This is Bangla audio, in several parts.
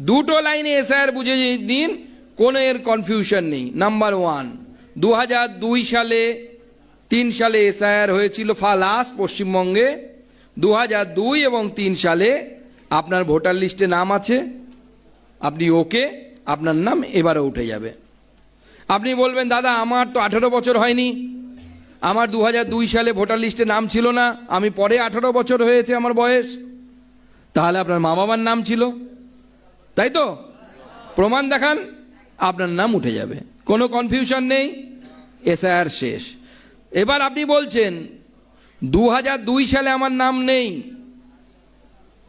দুটো লাইনে এসআইআর বুঝে দিন, কোনো এর কনফিউশন নেই। নাম্বার ওয়ান, 2002 সালে 3 সালে এসআইআর হয়েছিল লাস্ট পশ্চিমবঙ্গে। 2002 এবং 3 সালে আপনার ভোটার লিস্টে নাম আছে, আপনি ওকে, আপনার নাম এবারে উঠে যাবে। আপনি বলবেন দাদা আমার তো 18 বছর হয়নি, আমার 2002 সালে ভোটার লিস্টে নাম ছিল না, আমি পরে 18 বছর হয়েছে আমার বয়স। তাহলে আপনার মা বাবার নাম ছিল, তাই তো? প্রমাণ দেখান, আপনার নাম উঠে যাবে, কোনো কনফিউশন নেই, এসআইআর শেষ। এবার আপনি বলছেন 2002 সালে আমার নাম নেই,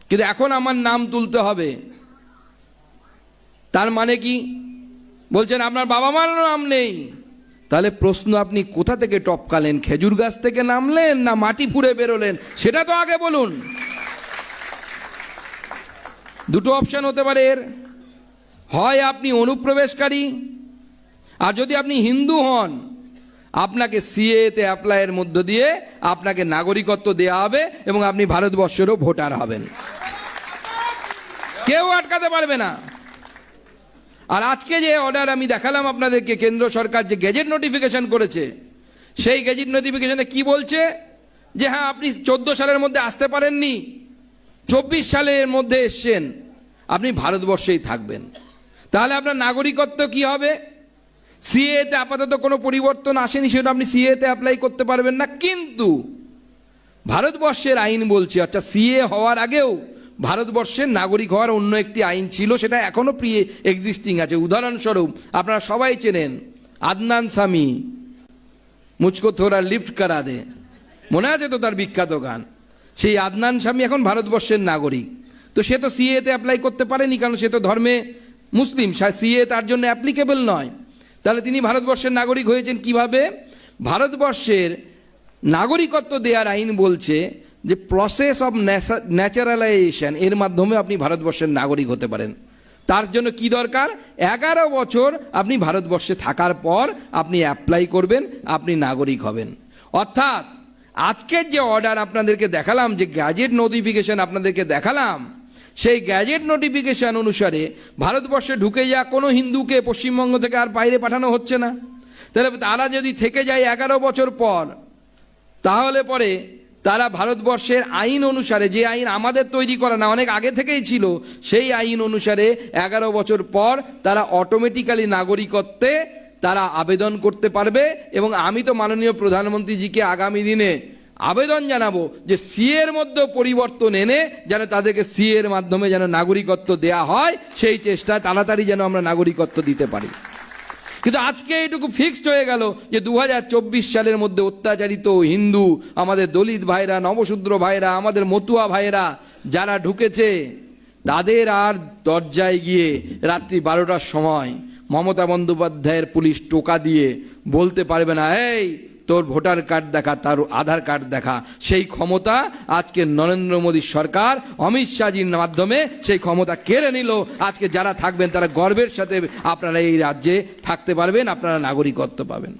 কিন্তু এখন আমার নাম তুলতে হবে, তার মানে কি? বলছেন আপনার বাবা মার নাম নেই। তাহলে প্রশ্ন, আপনি কোথা থেকে টপকালেন? খেজুর গাছ থেকে নামলেন না মাটি ফুঁড়ে বেরোলেন? সেটা তো আগে বলুন। দুটো অপশন হতে পারে এর, হয় আপনি অনুপ্রবেশকারী, আর যদি আপনি হিন্দু হন আপনাকে সিএতে অ্যাপ্লাইয়ের মধ্য দিয়ে আপনাকে নাগরিকত্ব দেওয়া হবে এবং আপনি ভারতবর্ষেরও ভোটার হবেন, কেউ আটকাতে পারবে না। আর আজকে যে অর্ডার আমি দেখালাম আপনাদেরকে, কেন্দ্র সরকার যে গেজেট নোটিফিকেশন করেছে, সেই গেজেট নোটিফিকেশনে কি বলছে? যে হ্যাঁ আপনি 14 সালের মধ্যে আসতে পারেননি, 24 সালের মধ্যে এসছেন, আপনি ভারতবর্ষেই থাকবেন। তাহলে আপনার নাগরিকত্ব কি হবে? সিএতে আপাতত কোনো পরিবর্তন আসেনি, সেটা আপনি সিএতে অ্যাপ্লাই করতে পারবেন না। কিন্তু ভারতবর্ষের আইন বলছে, অর্থাৎ সিএ হওয়ার আগেও ভারতবর্ষের নাগরিক হওয়ার অন্য একটি আইন ছিল, সেটা এখনো প্রি এক্সিস্টিং আছে। উদাহরণস্বরূপ আপনারা সবাই চেনেন আদনান সামি, মুঝকো থোড়া লিফট করা দে, মনে আছে তো তার বিখ্যাত গান? সেই আদনান সামি এখন ভারতবর্ষের নাগরিক। তো সে তো সিএতে অ্যাপ্লাই করতে পারেনি, কারণ সে তো ধর্মে মুসলিম, সিএ তার জন্য অ্যাপ্লিকেবল নয়। তাহলে তিনি ভারতবর্ষের নাগরিক হয়েছেন কিভাবে? ভারতবর্ষের নাগরিকত্ব দেওয়ার আইন বলছে যে প্রসেস অফ ন্যাচারালাইজেশন, এর মাধ্যমে আপনি ভারতবর্ষের নাগরিক হতে পারেন। তার জন্য কি দরকার? 11 বছর আপনি ভারতবর্ষে থাকার পর আপনি অ্যাপ্লাই করবেন, আপনি নাগরিক হবেন। অর্থাৎ আজকের যে অর্ডার আপনাদেরকে দেখালাম, যে গ্যাজেট নোটিফিকেশন আপনাদেরকে দেখালাম, সেই গ্যাজেট নোটিফিকেশন অনুসারে ভারতবর্ষে ঢুকে যাওয়া কোনো হিন্দুকে পশ্চিমবঙ্গ থেকে আর বাইরে পাঠানো হচ্ছে না। তাহলে তারা যদি থেকে যায় 11 বছর পর, তাহলে পরে তারা ভারতবর্ষের আইন অনুসারে, যে আইন আমাদের তৈরি করা না, অনেক আগে থেকেই ছিল, সেই আইন অনুসারে 11 বছর পর তারা অটোমেটিক্যালি নাগরিকত্বে তারা আবেদন করতে পারবে। এবং আমি তো মাননীয় প্রধানমন্ত্রীজিকে আগামী দিনে আবেদন জানাবো যে সিএর মধ্যে পরিবর্তন এনে যেন তাদেরকে সিএর মাধ্যমে যেন নাগরিকত্ব দেয়া হয়, সেই চেষ্টায় তাড়াতাড়ি যেন আমরা নাগরিকত্ব দিতে পারি। কিন্তু আজকে এইটুকু ফিক্সড হয়ে গেল যে 2024 সালের মধ্যে অত্যাচারিত হিন্দু, আমাদের দলিত ভাইরা, নবশূদ্র ভাইরা, আমাদের মতুয়া ভাইরা যারা ঢুকেছে, তাদের আর দরজায় গিয়ে রাত্রি 12টার সময় মমতা বন্দ্যোপাধ্যায়ের পুলিশ টোকা দিয়ে বলতে পারবে না, এই তোর ভোটার কার্ড দেখা, তার আধার কার্ড দেখা। সেই ক্ষমতা আজকে নরেন্দ্র মোদী সরকার অমিত শাহজির মাধ্যমে সেই ক্ষমতা কেড়ে নিল। আজকে যারা থাকবেন তারা গর্বের সাথে আপনারা এই রাজ্যে থাকতে পারবেন, আপনারা নাগরিকত্ব পাবেন।